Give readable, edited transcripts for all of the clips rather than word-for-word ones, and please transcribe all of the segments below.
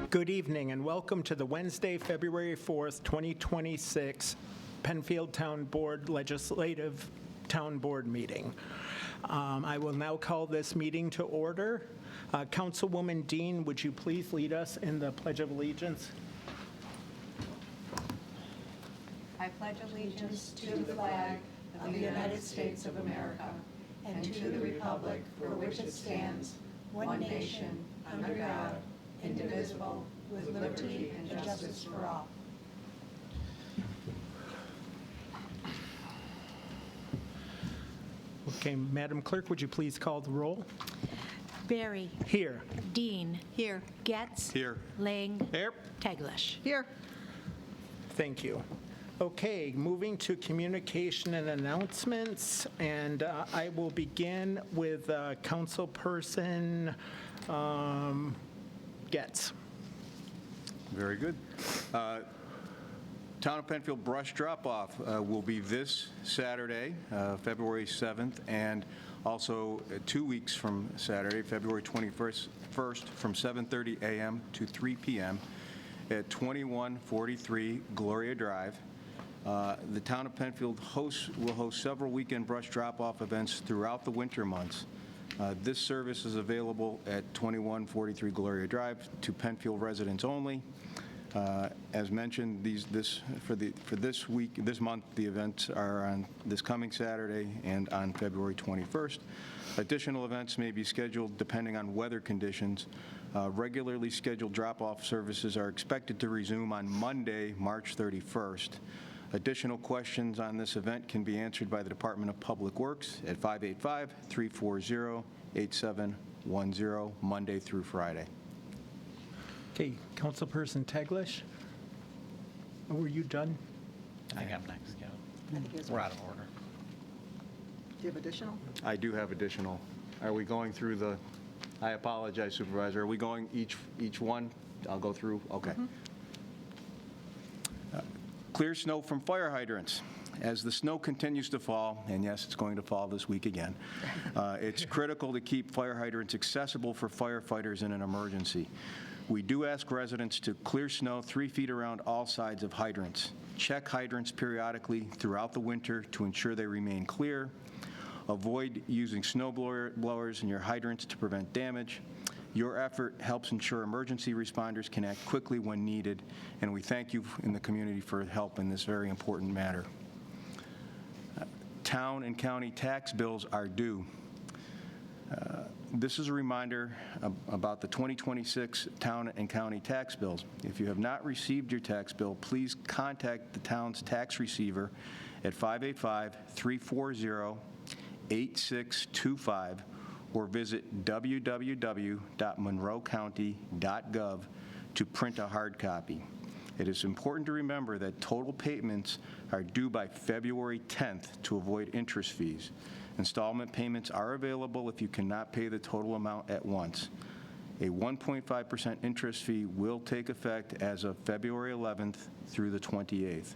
Good evening and welcome to the Wednesday, February 4th, 2026 Penfield Town Board Legislative Town Board meeting. I will now call this meeting to order. Councilwoman Dean, would you please lead us in the Pledge of Allegiance? I pledge allegiance to the flag of the United States of America and to the republic for which it stands, one nation, under God, indivisible, with liberty and justice for all. Okay, Madam Clerk, would you please call the roll? Barry. Here. Dean. Here. Getz. Here. Lang. Here. Teglash. Here. Thank you. Okay, moving to communication and announcements, and I will begin with Councilperson Getz. Very good. Town of Penfield brush drop-off will be this Saturday, February 7th, and also 2 weeks from Saturday, February 21st, from 7:30 a.m. to 3 p.m. at 2143 Gloria Drive. The Town of Penfield will host several weekend brush drop-off events throughout the winter months. This service is available at 2143 Gloria Drive to Penfield residents only. As mentioned, for this month, the events are on this coming Saturday and on February 21st. Additional events may be scheduled depending on weather conditions. Regularly scheduled drop-off services are expected to resume on Monday, March 31st. Additional questions on this event can be answered by the Department of Public Works at 585-340-8710, Monday through Friday. Okay, Councilperson Teglash, were you done? I think I'm next, yeah. I think it's We're out of order. Do you have additional? I do have additional. Are we going through the, I apologize, Supervisor, are we going each one? I'll go through, okay. Clear snow from fire hydrants. As the snow continues to fall, and yes, it's going to fall this week again, it's critical to keep fire hydrants accessible for firefighters in an emergency. We do ask residents to clear snow 3 feet around all sides of hydrants. Check hydrants periodically throughout the winter to ensure they remain clear. Avoid using snow blowers in your hydrants to prevent damage. Your effort helps ensure emergency responders can act quickly when needed, and we thank you in the community for help in this very important matter. Town and county tax bills are due. This is a reminder about the 2026 town and county tax bills. If you have not received your tax bill, please contact the town's tax receiver at 585-340-8625 or visit www.monroecounty.gov to print a hard copy. It is important to remember that total payments are due by February 10th to avoid interest fees. Installment payments are available if you cannot pay the total amount at once. A 1.5% interest fee will take effect as of February 11th through the 28th.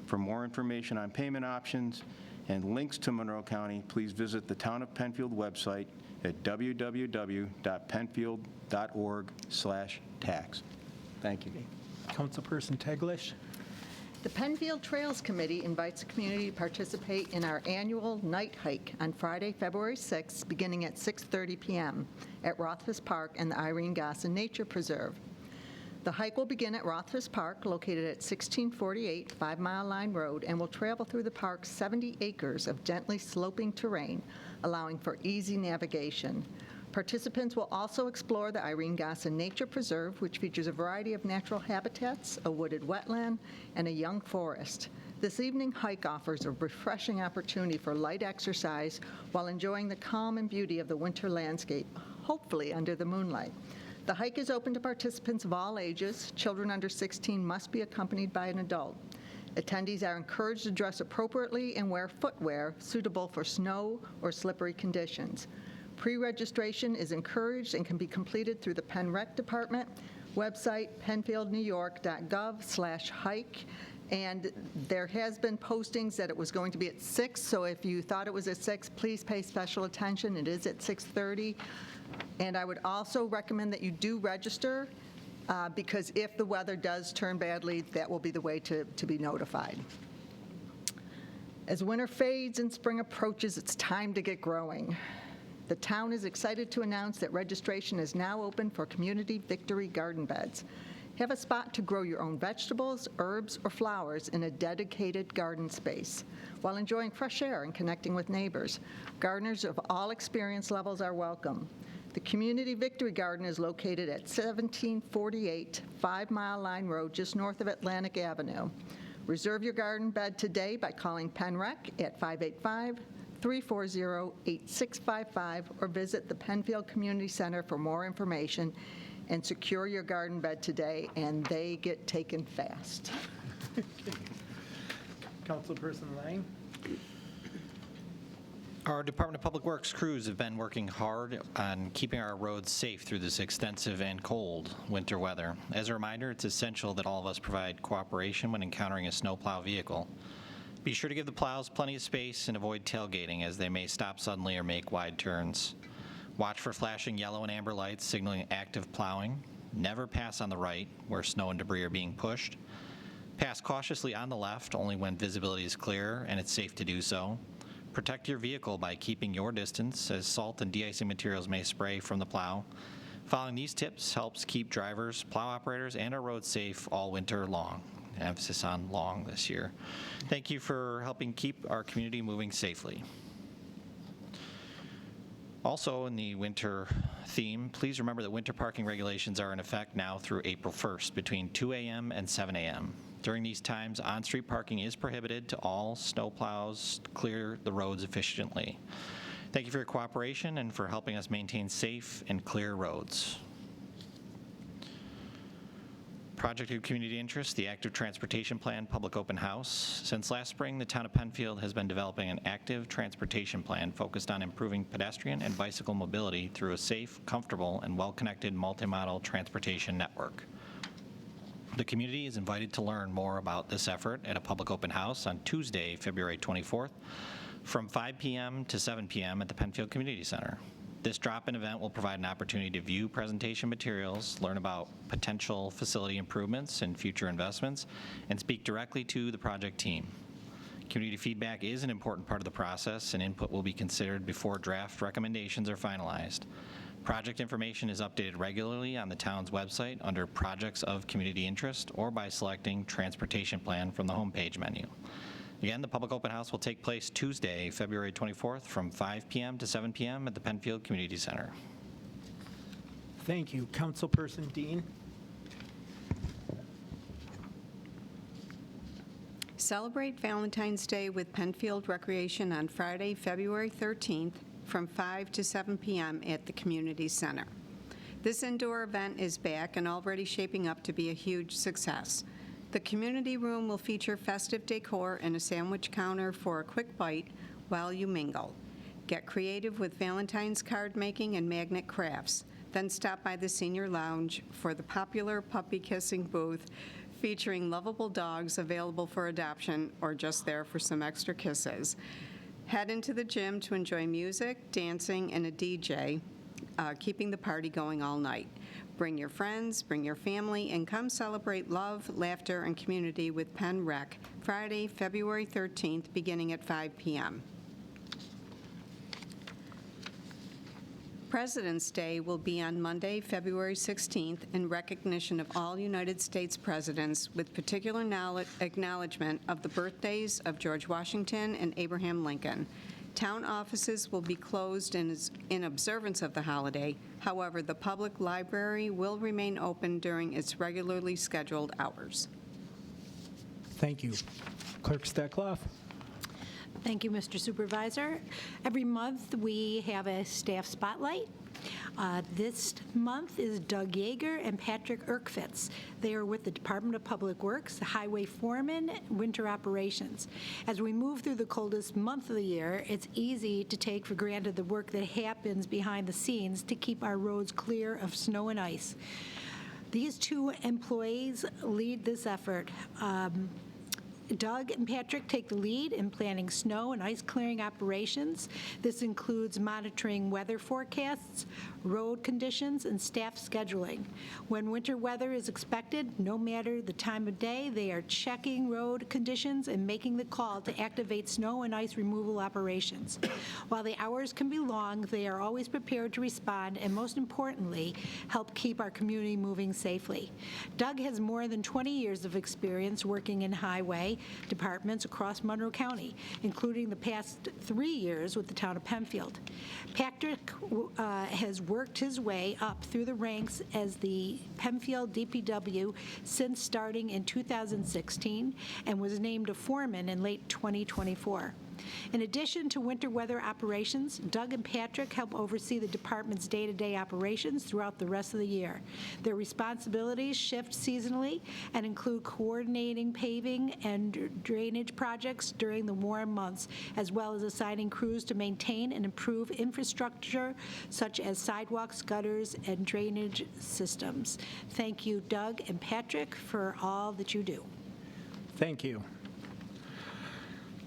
For more information on payment options and links to Monroe County, please visit the Town of Penfield website at www.penfield.org/tax. Thank you. Councilperson Teglash. The Penfield Trails Committee invites the community to participate in our annual night hike on Friday, February 6th, beginning at 6:30 p.m. at Rothfuss Park and the Irene Gosson Nature Preserve. The hike will begin at Rothfuss Park, located at 1648 5 Mile Line Road, and will travel through the park's 70 acres of gently sloping terrain, allowing for easy navigation. Participants will also explore the Irene Gosson Nature Preserve, which features a variety of natural habitats, a wooded wetland, and a young forest. This evening hike offers a refreshing opportunity for light exercise while enjoying the calm and beauty of the winter landscape, hopefully under the moonlight. The hike is open to participants of all ages. Children under 16 must be accompanied by an adult. Attendees are encouraged to dress appropriately and wear footwear suitable for snow or slippery conditions. Pre-registration is encouraged and can be completed through the Penn Rec Department website, penfieldnewyork.gov/hike. And there has been postings that it was going to be at 6, so if you thought it was at 6, please pay special attention. It is at 6:30. And I would also recommend that you do register because if the weather does turn badly, that will be the way to be notified. As winter fades and spring approaches, it's time to get growing. The town is excited to announce that registration is now open for Community Victory Garden Beds. Have a spot to grow your own vegetables, herbs, or flowers in a dedicated garden space while enjoying fresh air and connecting with neighbors. Gardeners of all experience levels are welcome. The Community Victory Garden is located at 1748 5 Mile Line Road, just north of Atlantic Avenue. Reserve your garden bed today by calling PennRec at 585-340-8655 or visit the Penfield Community Center for more information, and secure your garden bed today, and they get taken fast. Councilperson Lang? Our Department of Public Works crews have been working hard on keeping our roads safe through this extensive and cold winter weather. As a reminder, it's essential that all of us provide cooperation when encountering a snowplow vehicle. Be sure to give the plows plenty of space and avoid tailgating, as they may stop suddenly or make wide turns. Watch for flashing yellow and amber lights signaling active plowing. Never pass on the right where snow and debris are being pushed. Pass cautiously on the left only when visibility is clear and it's safe to do so. Protect your vehicle by keeping your distance, as salt and de-icing materials may spray from the plow. Following these tips helps keep drivers, plow operators, and our roads safe all winter long. Emphasis on long this year. Thank you for helping keep our community moving safely. Also, in the winter theme, please remember that winter parking regulations are in effect now through April 1st between 2 a.m. and 7 a.m. During these times, on-street parking is prohibited to all snowplows to clear the roads efficiently. Thank you for your cooperation and for helping us maintain safe and clear roads. Project of community interest, the Active Transportation Plan Public Open House. Since last spring, the Town of Penfield has been developing an active transportation plan focused on improving pedestrian and bicycle mobility through a safe, comfortable, and well-connected multimodal transportation network. The community is invited to learn more about this effort at a public open house on Tuesday, February 24th, from 5 p.m. to 7 p.m. at the Penfield Community Center. This drop-in event will provide an opportunity to view presentation materials, learn about potential facility improvements and future investments, and speak directly to the project team. Community feedback is an important part of the process, and input will be considered before draft recommendations are finalized. Project information is updated regularly on the town's website under Projects of Community Interest or by selecting Transportation Plan from the homepage menu. Again, the public open house will take place Tuesday, February 24th from 5 p.m. to 7 p.m. at the Penfield Community Center. Thank you. Councilperson Dean? Celebrate Valentine's Day with Penfield Recreation on Friday, February 13th from 5 to 7 p.m. at the Community Center. This indoor event is back and already shaping up to be a huge success. The community room will feature festive decor and a sandwich counter for a quick bite while you mingle. Get creative with Valentine's card making and magnet crafts. Then stop by the senior lounge for the popular puppy kissing booth featuring lovable dogs available for adoption or just there for some extra kisses. Head into the gym to enjoy music, dancing, and a DJ, keeping the party going all night. Bring your friends, bring your family, and come celebrate love, laughter, and community with Penn Rec, Friday, February 13th, beginning at 5 p.m. President's Day will be on Monday, February 16th, in recognition of all United States presidents, with particular acknowledgement of the birthdays of George Washington and Abraham Lincoln. Town offices will be closed in observance of the holiday. However, the public library will remain open during its regularly scheduled hours. Thank you. Clerk Steklof? Thank you, Mr. Supervisor. Every month, we have a staff spotlight. This month is Doug Yeager and Patrick Erkfitz. They are with the Department of Public Works, the Highway Foreman, Winter Operations. As we move through the coldest month of the year, it's easy to take for granted the work that happens behind the scenes to keep our roads clear of snow and ice. These two employees lead this effort. Doug and Patrick take the lead in planning snow and ice clearing operations. This includes monitoring weather forecasts, road conditions, and staff scheduling. When winter weather is expected, no matter the time of day, they are checking road conditions and making the call to activate snow and ice removal operations. While the hours can be long, they are always prepared to respond and, most importantly, help keep our community moving safely. Doug has more than 20 years of experience working in highway departments across Monroe County, including the past 3 years with the Town of Penfield. Patrick has worked his way up through the ranks as the Penfield DPW since starting in 2016 and was named a foreman in late 2024. In addition to winter weather operations, Doug and Patrick help oversee the department's day-to-day operations throughout the rest of the year. Their responsibilities shift seasonally and include coordinating paving and drainage projects during the warm months, as well as assigning crews to maintain and improve infrastructure such as sidewalks, gutters, and drainage systems. Thank you, Doug and Patrick, for all that you do. Thank you.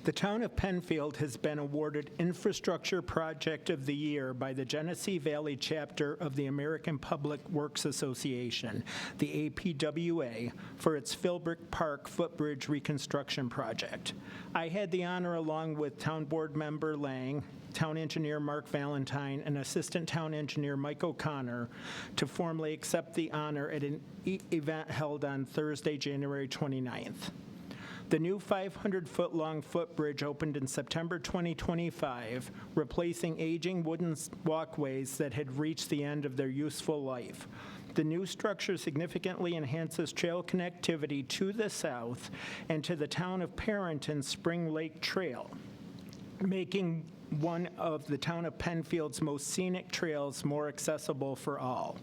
The Town of Penfield has been awarded Infrastructure Project of the Year by the Genesee Valley chapter of the American Public Works Association, the APWA, for its Philbrick Park footbridge reconstruction project. I had the honor, along with Town Board Member Lang, Town Engineer Mark Valentine, and Assistant Town Engineer Mike O'Connor, to formally accept the honor at an event held on Thursday, January 29th. The new 500-foot-long footbridge opened in September 2025, replacing aging wooden walkways that had reached the end of their useful life. The new structure significantly enhances trail connectivity to the south and to the town of Parenton Spring Lake Trail, making one of the town of Penfield's most scenic trails more accessible for all.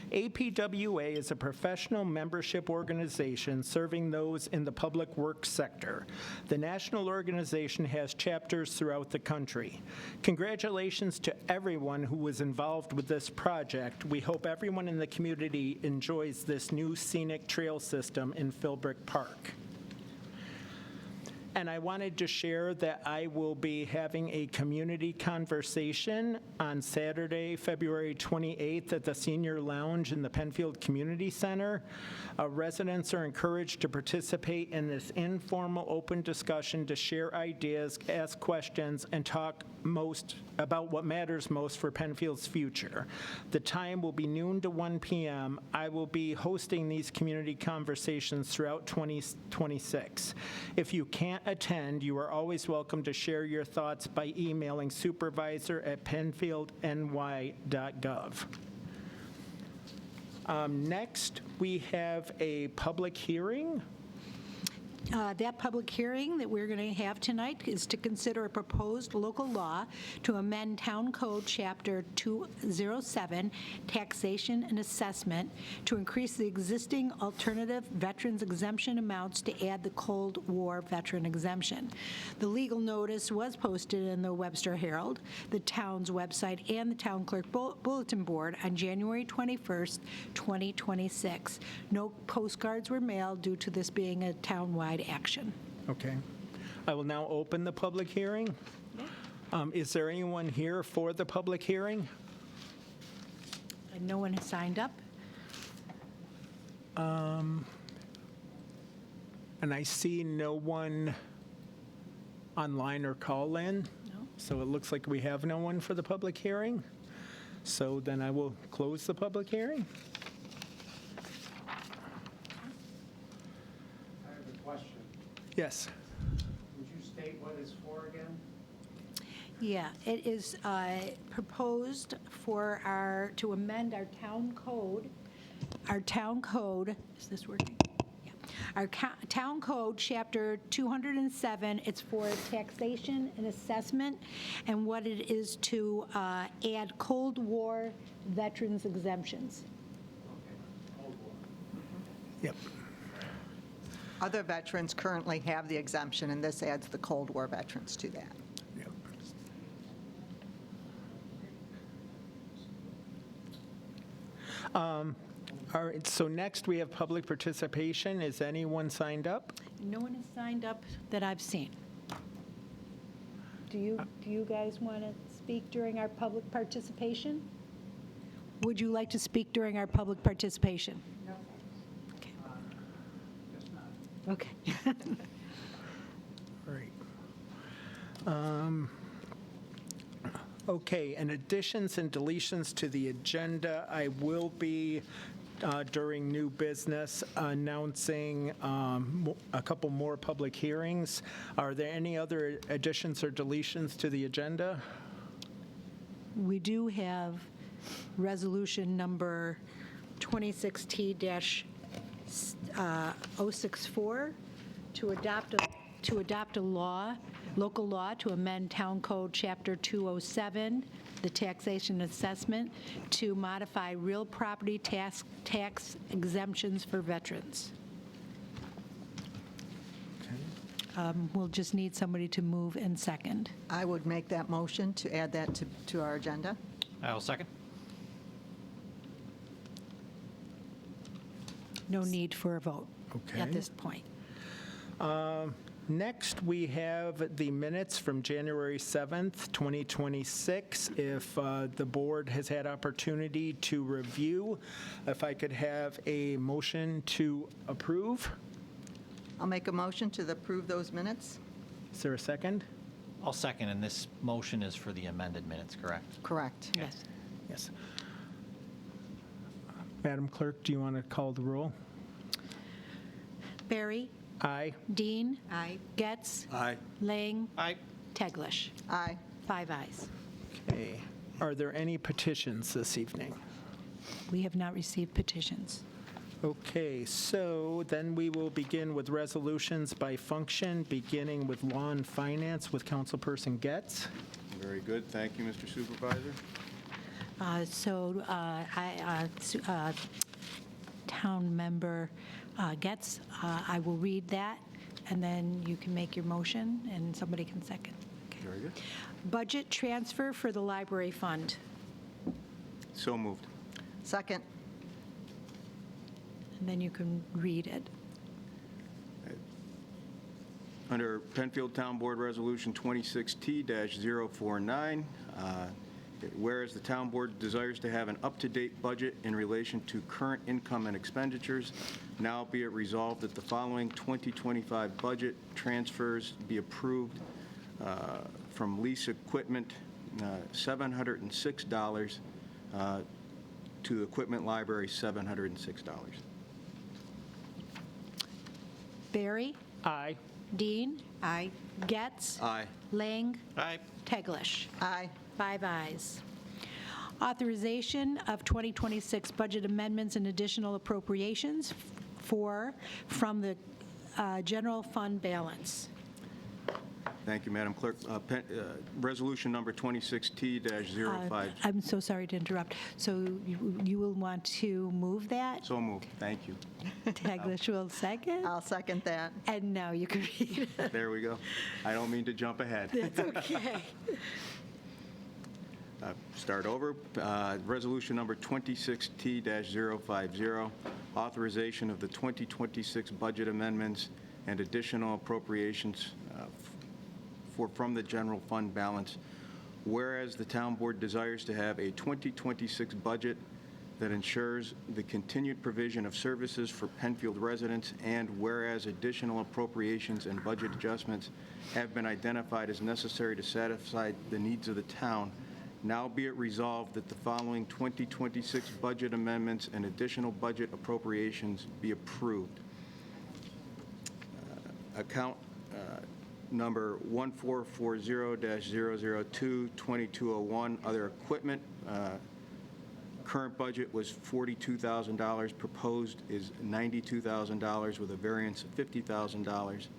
APWA is a professional membership organization serving those in the public works sector. The national organization has chapters throughout the country. Congratulations to everyone who was involved with this project. We hope everyone in the community enjoys this new scenic trail system in Philbrick Park. And I wanted to share that I will be having a community conversation on Saturday, February 28th at the Senior Lounge in the Penfield Community Center. Residents are encouraged to participate in this informal open discussion to share ideas, ask questions, and talk about what matters most for Penfield's future. The time will be noon to 1 p.m. I will be hosting these community conversations throughout 2026. If you can't attend, you are always welcome to share your thoughts by emailing supervisor@penfieldny.gov. Next, we have a public hearing. That public hearing that we're going to have tonight is to consider a proposed local law to amend Town Code Chapter 207, Taxation and Assessment, to increase the existing alternative veterans exemption amounts to add the Cold War veteran exemption. The legal notice was posted in the Webster Herald, the town's website, and the Town Clerk Bulletin Board on January 21st, 2026. No postcards were mailed due to this being a town-wide action. Okay. I will now open the public hearing. Is there anyone here for the public hearing? And no one has signed up. And I see no one online or call in. No. So it looks like we have no one for the public hearing. So then I will close the public hearing. Yes. Would you state what it's for again? Yeah, it is proposed for to amend our town code. Our town code, is this working? Yeah. Our town code, chapter 207, it's for taxation and assessment, and what it is to add Cold War veterans exemptions. Okay, Cold War. Yep. Other veterans currently have the exemption, and this adds the Cold War veterans to that. Yep. All right, so next we have public participation. Is anyone signed up? No one has signed up that I've seen. Do you guys want to speak during our public participation? Would you like to speak during our public participation? No. Okay. All right. Okay, and additions and deletions to the agenda, I will be, during new business, announcing a couple more public hearings. Are there any other additions or deletions to the agenda? We do have resolution number 2016-064 to adopt a law, local law to amend Town Code Chapter 207, the taxation assessment, to modify real property tax exemptions for veterans. We'll just need somebody to move and second. I would make that motion to add that to our agenda. I will second. No need for a vote Okay. at this point. Next, we have the minutes from January 7th, 2026. If the board has had opportunity to review, if I could have a motion to approve. I'll make a motion to approve those minutes. Is there a second? I'll second, and this motion is for the amended minutes, correct? Correct. Yes. Yes. Madam Clerk, do you want to call the roll? Barry? Aye. Dean? Aye. Getz? Aye. Lang? Aye. Teglash? Aye. 5 ayes. Okay. Are there any petitions this evening? We have not received petitions. Okay, so then we will begin with resolutions by function, beginning with law and finance with Councilperson Getz. Very good. Thank you, Mr. Supervisor. Town member Getz, I will read that, and then you can make your motion, and somebody can second. Okay. Very good. Budget transfer for the library fund. So moved. Second. And then you can read it. Under Penfield Town Board Resolution 26T-049, whereas the town board desires to have an up-to-date budget in relation to current income and expenditures, now be it resolved that the following 2025 budget transfers be approved from lease equipment, $706, to equipment library, $706. Barry? Aye. Dean? Aye. Getz? Aye. Lang? Aye. Teglash? Aye. 5 ayes. Authorization of 2026 budget amendments and additional appropriations from the general fund balance. Thank you, Madam Clerk. Resolution number 26T-05. I'm so sorry to interrupt. So you will want to move that? So moved. Thank you. Teglash will second? I'll second that. And now you can read it. There we go. I don't mean to jump ahead. That's okay. Start over. Resolution number 26T-050, authorization of the 2026 budget amendments and additional appropriations from the general fund balance. Whereas the town board desires to have a 2026 budget that ensures the continued provision of services for Penfield residents, and whereas additional appropriations and budget adjustments have been identified as necessary to satisfy the needs of the town, now be it resolved that the following 2026 budget amendments and additional budget appropriations be approved. Account number 1440-002-2201, other equipment. Current budget was $42,000. Proposed is $92,000 with a variance of $50,000.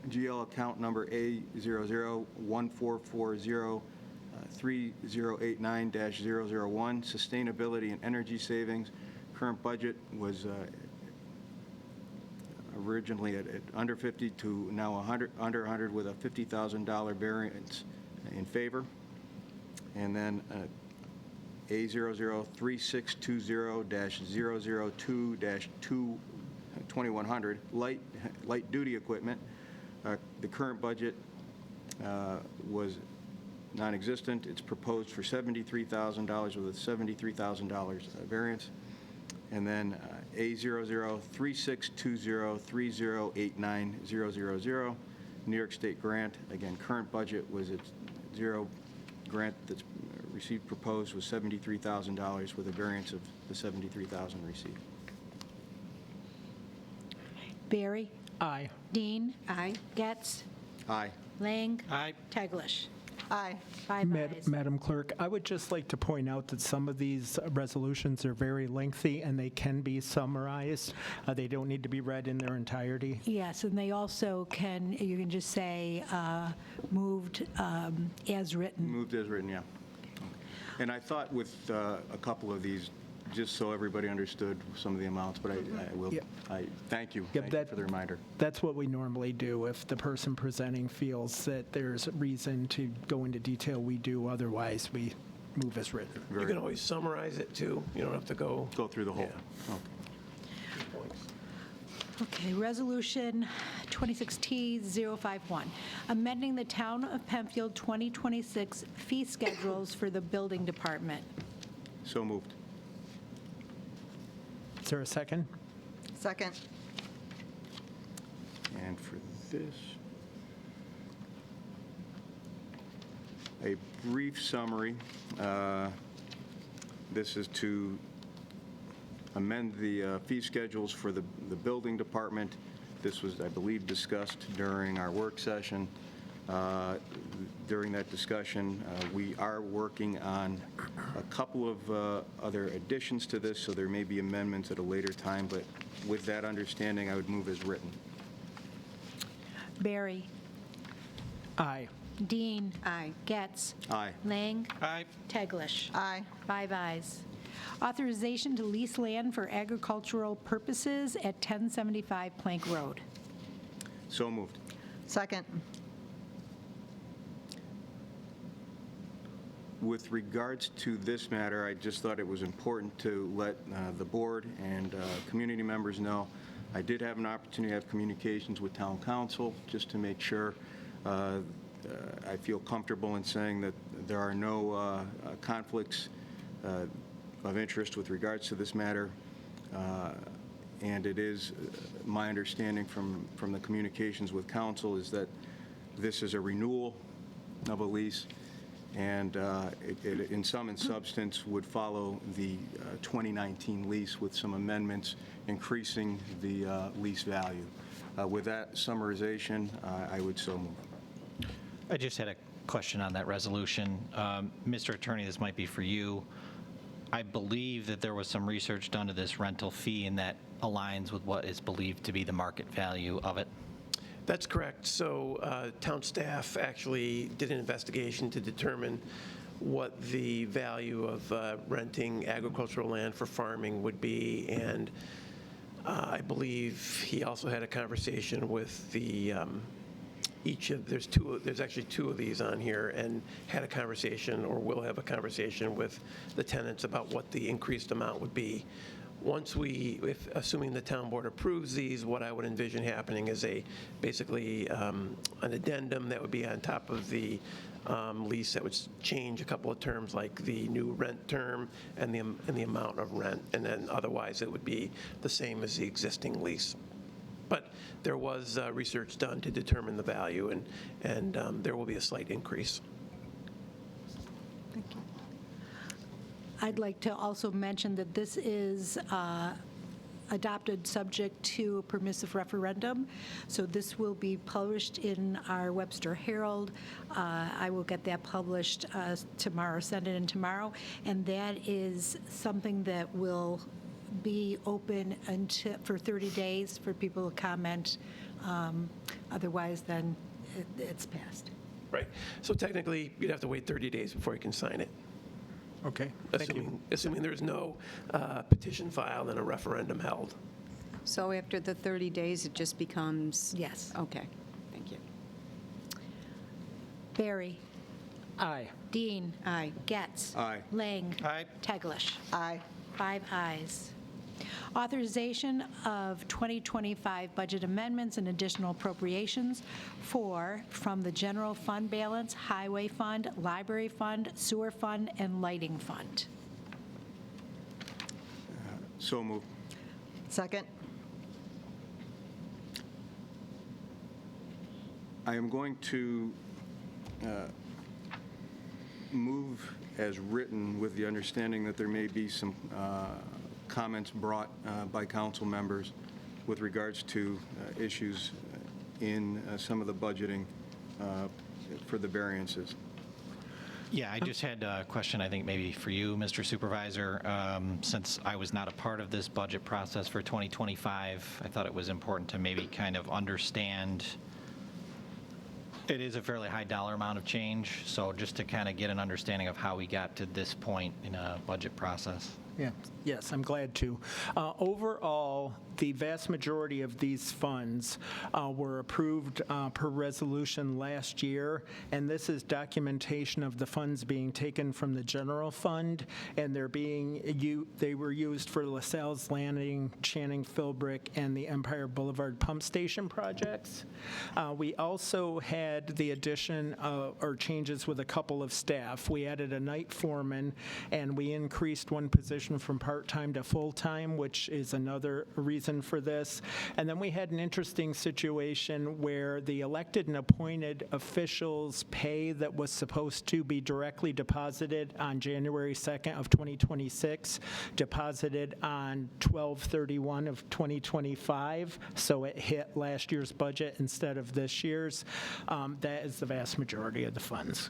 GL account number A001440-3089-001, sustainability and energy savings. Current budget was originally at under 50 to now 100, under 100 with a $50,000 variance in favor. And then A003620-002-2100, light duty equipment. The current budget was non-existent. It's proposed for $73,000 with a $73,000 variance. And then A003620-3089-000, New York State grant. Again, current budget was at zero. Grant that's received proposed was $73,000 with a variance of the $73,000 received. Barry? Aye. Dean? Aye. Getz? Aye. Lang? Aye. Teglash? Aye. 5 ayes. Madam Clerk, I would just like to point out that some of these resolutions are very lengthy and they can be summarized. They don't need to be read in their entirety. Yes, and they also can, you can just say moved as written. Moved as written, yeah. And I thought with a couple of these, just so everybody understood some of the amounts, but I will, Yep. I thank you. Yep, Thank you for the reminder. That's what we normally do. If the person presenting feels that there's reason to go into detail, we do. Otherwise, we move as written. You can always summarize it, too. You don't have to go. Go through the whole. Yeah. Okay. Points. Okay, Resolution 26T051, amending the Town of Penfield 2026 fee schedules for the building department. So moved. Is there a second? Second. And for this, a brief summary. This is to amend the fee schedules for the building department. This was, I believe, discussed during our work session. During that discussion, we are working on a couple of other additions to this, so there may be amendments at a later time, but with that understanding, I would move as written. Barry? Aye. Dean? Aye. Getz? Aye. Lang? Aye. Teglash? Aye. 5 ayes. Authorization to lease land for agricultural purposes at 1075 Plank Road. So moved. Second. With regards to this matter, I just thought it was important to let the board and community members know. I did have an opportunity to have communications with town council just to make sure I feel comfortable in saying that there are no conflicts of interest with regards to this matter. And it is my understanding from the communications with council is that this is a renewal of a lease, and it in sum and substance would follow the 2019 lease with some amendments increasing the lease value. With that summarization, I would so move. I just had a question on that resolution. Mr. Attorney, this might be for you. I believe that there was some research done to this rental fee, and that aligns with what is believed to be the market value of it. That's correct. So town staff actually did an investigation to determine what the value of renting agricultural land for farming would be, and I believe he also had a conversation with the there's actually two of these on here, and had a conversation or will have a conversation with the tenants about what the increased amount would be. Once assuming the town board approves these, what I would envision happening is basically an addendum that would be on top of the lease that would change a couple of terms, like the new rent term and the amount of rent, and then otherwise it would be the same as the existing lease. But there was research done to determine the value, and there will be a slight increase. I'd like to also mention that this is adopted subject to a permissive referendum, so this will be published in our Webster Herald. I will get that published tomorrow, send it in tomorrow, and that is something that will be open for 30 days for people to comment. Otherwise, then it's passed. Right. So technically, you'd have to wait 30 days before you can sign it. Okay, thank you. Assuming there's no petition filed and a referendum held. So after the 30 days, it just becomes? Yes. Okay, thank you. Barry? Aye. Dean. Aye. Getz. Aye. Lang. Aye. Teglash. Aye. 5 ayes. Authorization of 2025 budget amendments and additional appropriations from the general fund balance, highway fund, library fund, sewer fund, and lighting fund. So moved. Second. I am going to move as written with the understanding that there may be some comments brought by council members with regards to issues in some of the budgeting for the variances. Yeah, I just had a question, I think maybe for you, Mr. Supervisor. Since I was not a part of this budget process for 2025, I thought it was important to maybe kind of understand. It is a fairly high dollar amount of change, so just to kind of get an understanding of how we got to this point in a budget process. Yeah, yes, I'm glad to. Overall, the vast majority of these funds were approved per resolution last year, and this is documentation of the funds being taken from the general fund, and they were used for LaSalle's Landing, Channing Philbrick, and the Empire Boulevard pump station projects. We also had the addition or changes with a couple of staff. We added a night foreman, and we increased one position from part-time to full-time, which is another reason for this. And then we had an interesting situation where the elected and appointed officials' pay that was supposed to be directly deposited on January 2nd of 2026, deposited on 12/31 of 2025, so it hit last year's budget instead of this year's. That is the vast majority of the funds.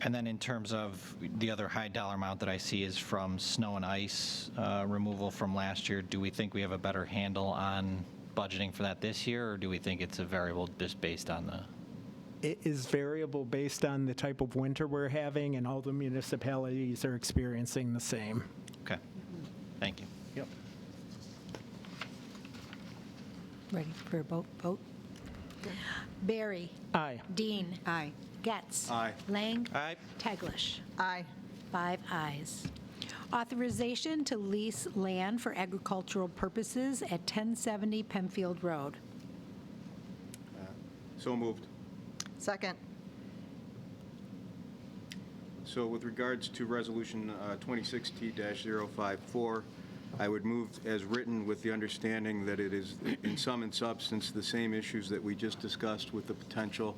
And then in terms of the other high dollar amount that I see is from snow and ice removal from last year, do we think we have a better handle on budgeting for that this year, or do we think it's a variable just based on the? It is variable based on the type of winter we're having, and all the municipalities are experiencing the same. Okay, thank you. Yep. Ready for a vote? Barry. Aye. Dean. Aye. Getz. Aye. Lang. Aye. Teglash. Aye. 5 ayes. Authorization to lease land for agricultural purposes at 1070 Penfield Road. So moved. Second. So with regards to Resolution 26T-054, I would move as written with the understanding that it is in sum and substance the same issues that we just discussed with the potential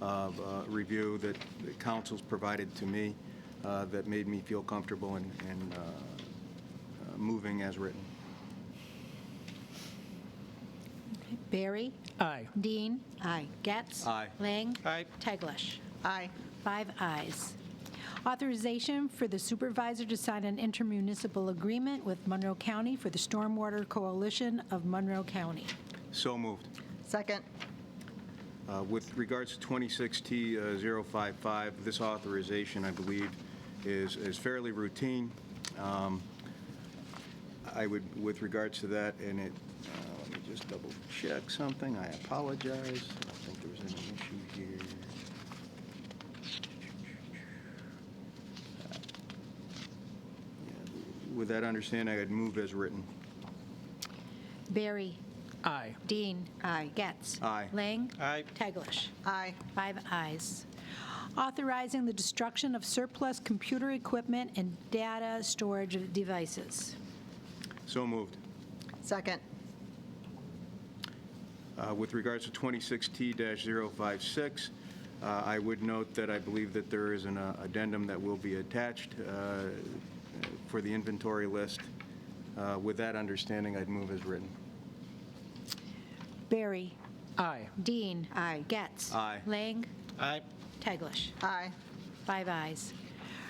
of review that the council's provided to me that made me feel comfortable in moving as written. Barry. Aye. Dean. Aye. Getz. Aye. Lang. Aye. Teglash. Aye. 5 ayes. Authorization for the supervisor to sign an intermunicipal agreement with Monroe County for the Stormwater Coalition of Monroe County. So moved. Second. With regards to 26T-055, this authorization, I believe, is fairly routine. I would, with regards to that, and it, let me just double check something. I apologize. I don't think there was any issue here. With that understanding, I'd move as written. Barry. Aye. Dean. Aye. Getz. Aye. Lang. Aye. Teglash. Aye. 5 ayes. Authorizing the destruction of surplus computer equipment and data storage devices. So moved. Second. With regards to 26T-056, I would note that I believe that there is an addendum that will be attached for the inventory list. With that understanding, I'd move as written. Barry. Aye. Dean. Aye. Getz. Aye. Lang. Aye. Teglash. Aye. 5 ayes.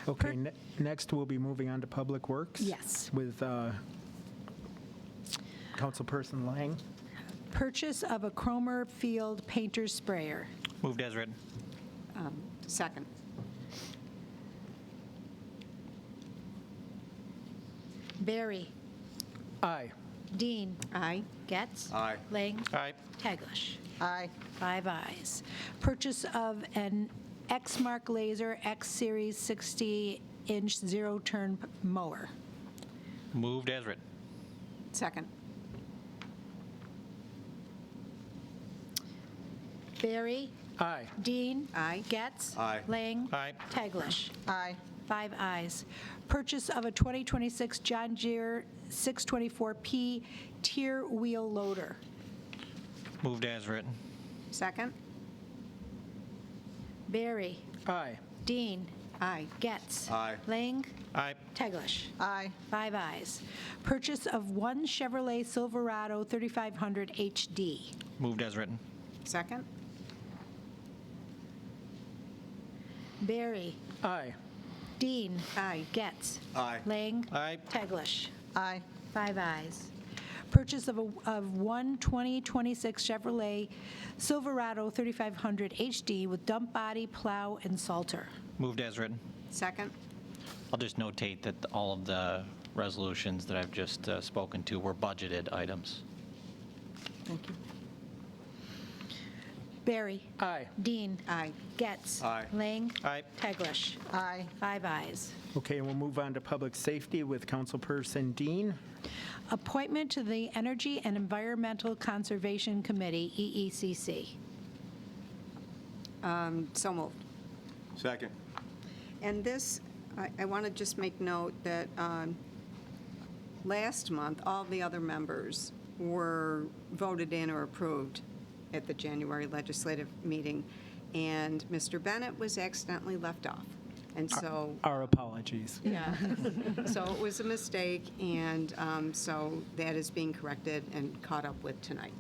Okay, next we'll be moving on to Public Works. Yes. With Councilperson Lang. Purchase of a Kromer field painter's sprayer. Moved as written. Second. Barry. Aye. Dean. Aye. Getz. Aye. Lang. Aye. Teglash. Aye. 5 ayes. Purchase of an Exmark Lazer X Series 60-inch zero-turn mower. Moved as written. Second. Barry. Aye. Dean. Aye. Getz. Aye. Lang. Aye. Teglash. Aye. 5 ayes. Purchase of a 2026 John Deere 624P tier wheel loader. Moved as written. Second. Barry. Aye. Dean. Aye. Getz. Aye. Lang. Aye. Teglash. Aye. 5 ayes. Purchase of one Chevrolet Silverado 3500 HD. Moved as written. Second. Barry. Aye. Dean. Aye. Getz. Aye. Lang. Aye. Teglash. Aye. 5 ayes. Purchase of one 2026 Chevrolet Silverado 3500 HD with dump body, plow, and salter. Moved as written. Second. I'll just notate that all of the resolutions that I've just spoken to were budgeted items. Thank you. Barry. Aye. Dean. Aye. Getz. Aye. Lang. Aye. Teglash. Aye. 5 ayes. Okay, and we'll move on to public safety with Councilperson Dean. Appointment to the Energy and Environmental Conservation Committee, EECC. So moved. Second. And this, I want to just make note that last month, all the other members were voted in or approved at the January legislative meeting, and Mr. Bennett was accidentally left off. And so, Our apologies. yeah, so it was a mistake, and so that is being corrected and caught up with tonight.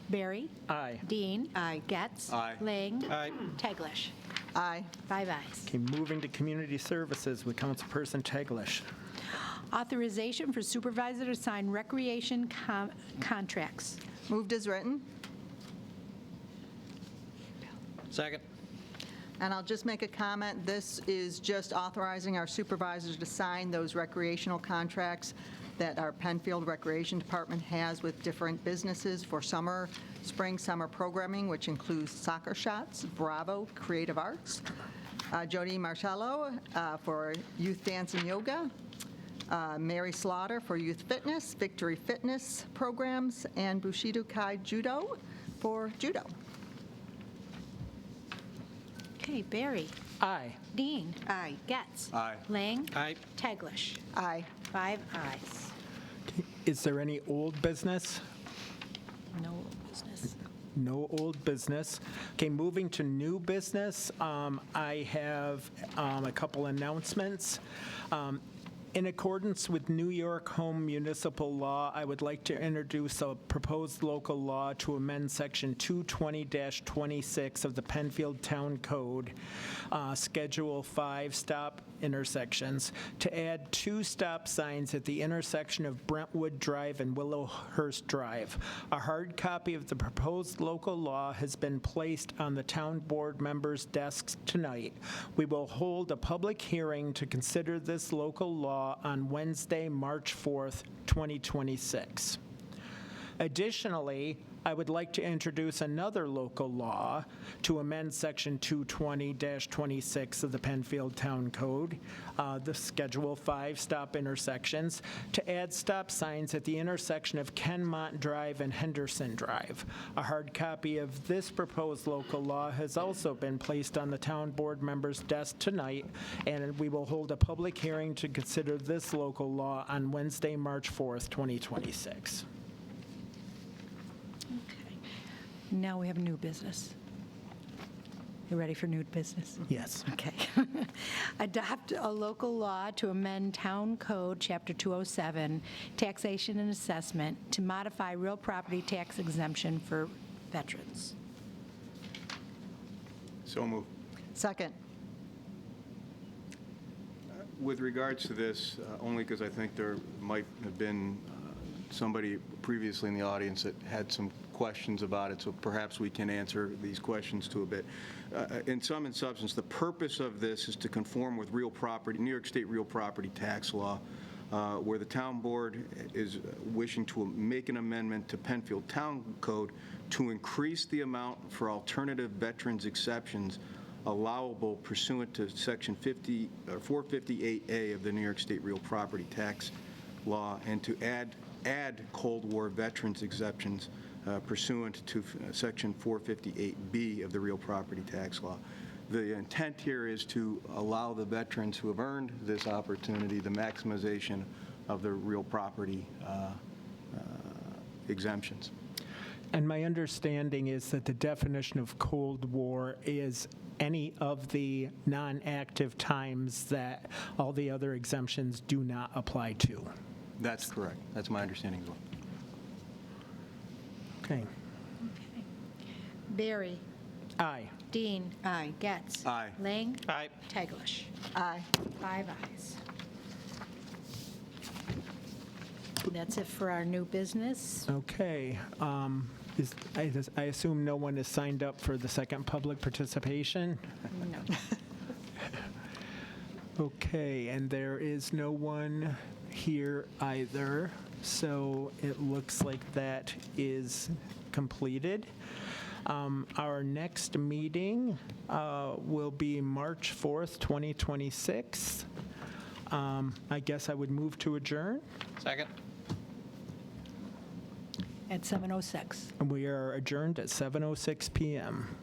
Barry. Aye. Dean. Aye. Getz. Aye. Lang. Aye. Teglash. Aye. 5 ayes. Okay, moving to community services with Councilperson Teglash. Authorization for supervisor to sign recreation contracts. Moved as written. Second. And I'll just make a comment. This is just authorizing our supervisors to sign those recreational contracts that our Penfield Recreation Department has with different businesses for summer, spring, summer programming, which includes Soccer Shots, Bravo Creative Arts, Jody Marcello for youth dance and yoga, Mary Slaughter for youth fitness, Victory Fitness programs, and Bushido Kai Judo for judo. Okay, Barry. Aye. Dean. Aye. Getz. Aye. Lang. Aye. Teglash. Aye. 5 ayes. Is there any old business? No business. No old business. Okay, moving to new business, I have a couple announcements. In accordance with New York Home Municipal Law, I would like to introduce a proposed local law to amend Section 220-26 of the Penfield Town Code, Schedule 5 stop intersections, to add 2 stop signs at the intersection of Brentwood Drive and Willowhurst Drive. A hard copy of the proposed local law has been placed on the town board members' desks tonight. We will hold a public hearing to consider this local law on Wednesday, March 4th, 2026. Additionally, I would like to introduce another local law to amend Section 220-26 of the Penfield Town Code, the Schedule 5 stop intersections, to add stop signs at the intersection of Kenmont Drive and Henderson Drive. A hard copy of this proposed local law has also been placed on the town board members' desk tonight, and we will hold a public hearing to consider this local law on Wednesday, March 4th, 2026. Okay. Now we have new business. You ready for new business? Yes. Okay. Adopt a local law to amend Town Code, Chapter 207, Taxation and Assessment, to modify real property tax exemption for veterans. So moved. Second. With regards to this, only because I think there might have been somebody previously in the audience that had some questions about it, so perhaps we can answer these questions to a bit. In sum and substance, the purpose of this is to conform with real property, New York State real property tax law. where the town board is wishing to make an amendment to Penfield Town Code to increase the amount for alternative veterans exceptions allowable pursuant to Section 458A of the New York State Real Property Tax Law, and to add Cold War veterans exceptions pursuant to Section 458B of the Real Property Tax Law. The intent here is to allow the veterans who have earned this opportunity the maximization of their real property exemptions. And my understanding is that the definition of Cold War is any of the non-active times that all the other exemptions do not apply to. That's correct. That's my understanding as well. Okay. Barry. Aye. Dean. Aye. Getz. Aye. Lang. Aye. Teglash. Aye. 5 ayes. That's it for our new business. Okay. I assume no one has signed up for the second public participation? No. Okay, and there is no one here either, so it looks like that is completed. Our next meeting will be March 4th, 2026. I guess I would move to adjourn. Second. At 7:06. We are adjourned at 7:06 PM.